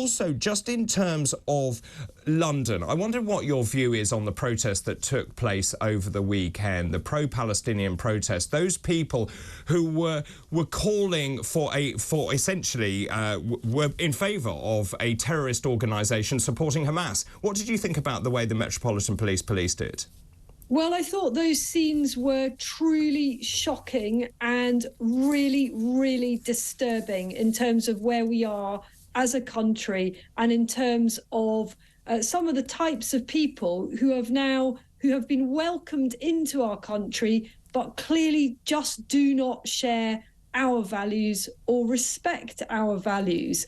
also, just in terms of London, I wonder what your view is on the protest that took place over the weekend, the pro-Palestinian protest. Those people who were calling for essentially were in favour of a terrorist organisation supporting Hamas. What did you think about the way the Metropolitan Police policed it? Well, I thought those scenes were truly shocking and really, really disturbing in terms of where we are as a country and in terms of some of the types of people who have been welcomed into our country, but clearly just do not share our values or respect our values.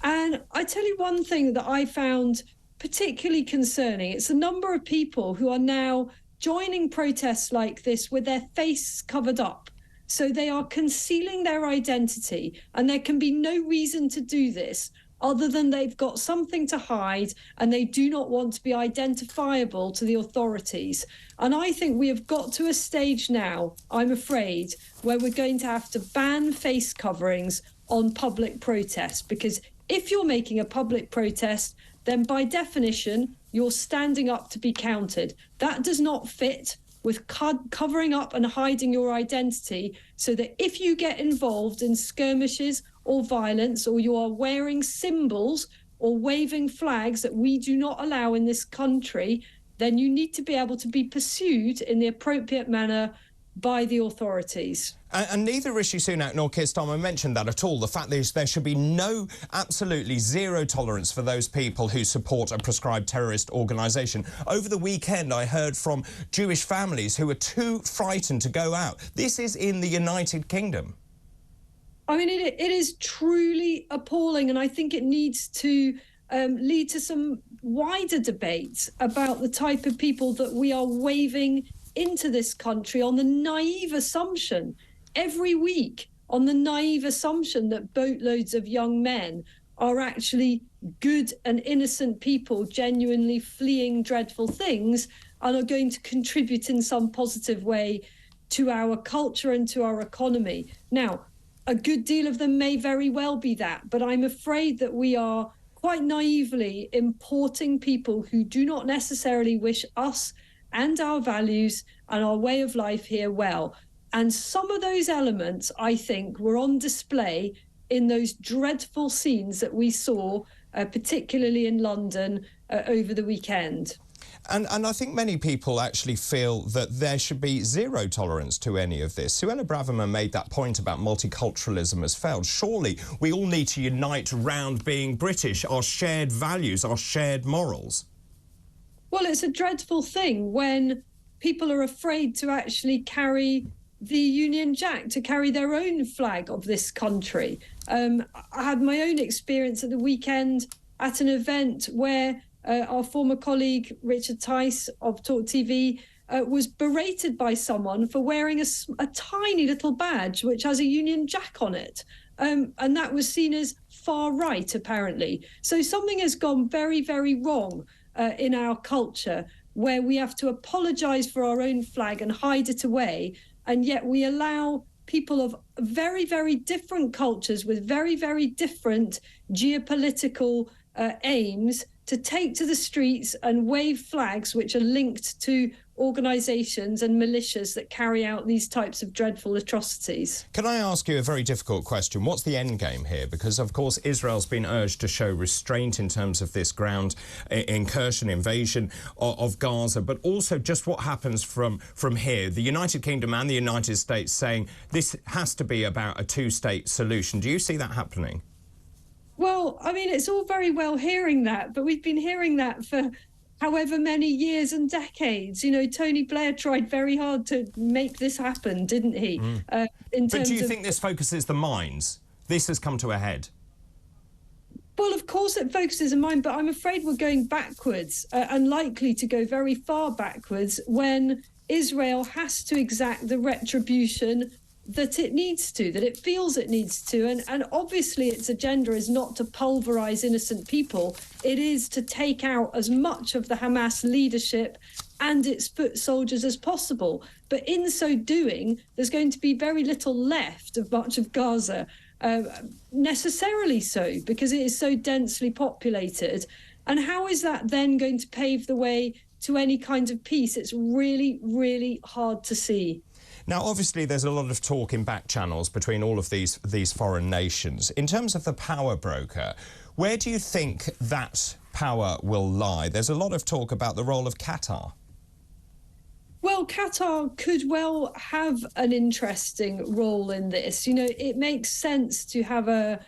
And I tell you one thing that I found particularly concerning. It's the number of people who are now joining protests like this with their face covered up. So they are concealing their identity, and there can be no reason to do this other than they've got something to hide and they do not want to be identifiable to the authorities. And I think we have got to a stage now, I'm afraid, where we're going to have to ban face coverings on public protests, because if you're making a public protest, then by definition, you're standing up to be counted. That does not fit with covering up and hiding your identity, so that if you get involved in skirmishes or violence, or you are wearing symbols or waving flags that we do not allow in this country, then you need to be able to be pursued in the appropriate manner by the authorities. And neither Rishi Sunak nor Keir Starmer mentioned that at all. The fact is there should be absolutely zero tolerance for those people who support a proscribed terrorist organisation. Over the weekend, I heard from Jewish families who were too frightened to go out. This is in the United Kingdom. I mean, it is truly appalling, and I think it needs to lead to some wider debate about the type of people that we are waving into this country on the naive assumption every week, on the naive assumption that boatloads of young men are actually good and innocent people genuinely fleeing dreadful things and are going to contribute in some positive way to our culture and to our economy. Now, a good deal of them may very well be that, but I'm afraid that we are quite naively importing people who do not necessarily wish us and our values and our way of life here well. And some of those elements, I think, were on display in those dreadful scenes that we saw, particularly in London over the weekend. And I think many people actually feel that there should be zero tolerance to any of this. Suella Braverman made that point about multiculturalism has failed. Surely we all need to unite around being British, our shared values, our shared morals. Well, it's a dreadful thing when people are afraid to actually carry the Union Jack, to carry their own flag of this country. I had my own experience at the weekend at an event where our former colleague Richard Tice of TalkTV was berated by someone for wearing a tiny little badge which has a Union Jack on it. And that was seen as far right, apparently. So something has gone very, very wrong in our culture, where we have to apologise for our own flag and hide it away, and yet we allow people of very, very different cultures with very, very different geopolitical aims to take to the streets and wave flags which are linked to organisations and militias that carry out these types of dreadful atrocities. Can I ask you a very difficult question? What's the end game here? Because, of course, Israel's been urged to show restraint in terms of this ground incursion, invasion of Gaza, but also just what happens from here. The United Kingdom and the United States saying this has to be about a two-state solution. Do you see that happening? Well, I mean, it's all very well hearing that, but we've been hearing that for however many years and decades. You know, Tony Blair tried very hard to make this happen, didn't he? But do you think this focuses the minds? This has come to a head. Well, of course it focuses the mind, but I'm afraid we're going backwards and likely to go very far backwards when Israel has to exact the retribution that it needs to, that it feels it needs to. And obviously its agenda is not to pulverise innocent people. It is to take out as much of the Hamas leadership and its foot soldiers as possible. But in so doing, there's going to be very little left of much of Gaza. necessarily so, because it is so densely populated. And how is that then going to pave the way to any kind of peace? It's really, really hard to see. Now, obviously, there's a lot of talk in back channels between all of these foreign nations. In terms of the power broker, where do you think that power will lie? There's a lot of talk about the role of Qatar. Well, Qatar could well have an interesting role in this. You know, it makes sense to have a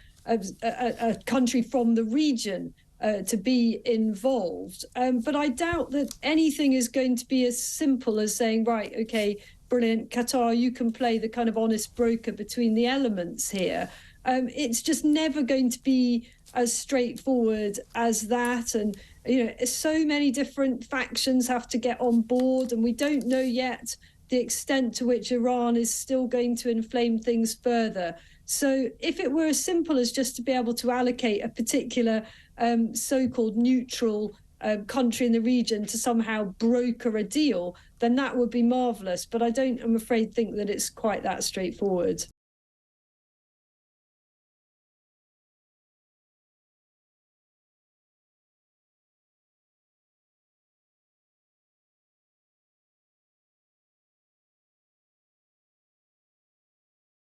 country from the region to be involved. But I doubt that anything is going to be as simple as saying, right, OK, brilliant, Qatar, you can play the kind of honest broker between the elements here. It's just never going to be as straightforward as that. And, you know, so many different factions have to get on board, and we don't know yet the extent to which Iran is still going to inflame things further. So if it were as simple as just to be able to allocate a particular so-called neutral country in the region to somehow broker a deal, then that would be marvellous. But I don't, I'm afraid, think that it's quite that straightforward.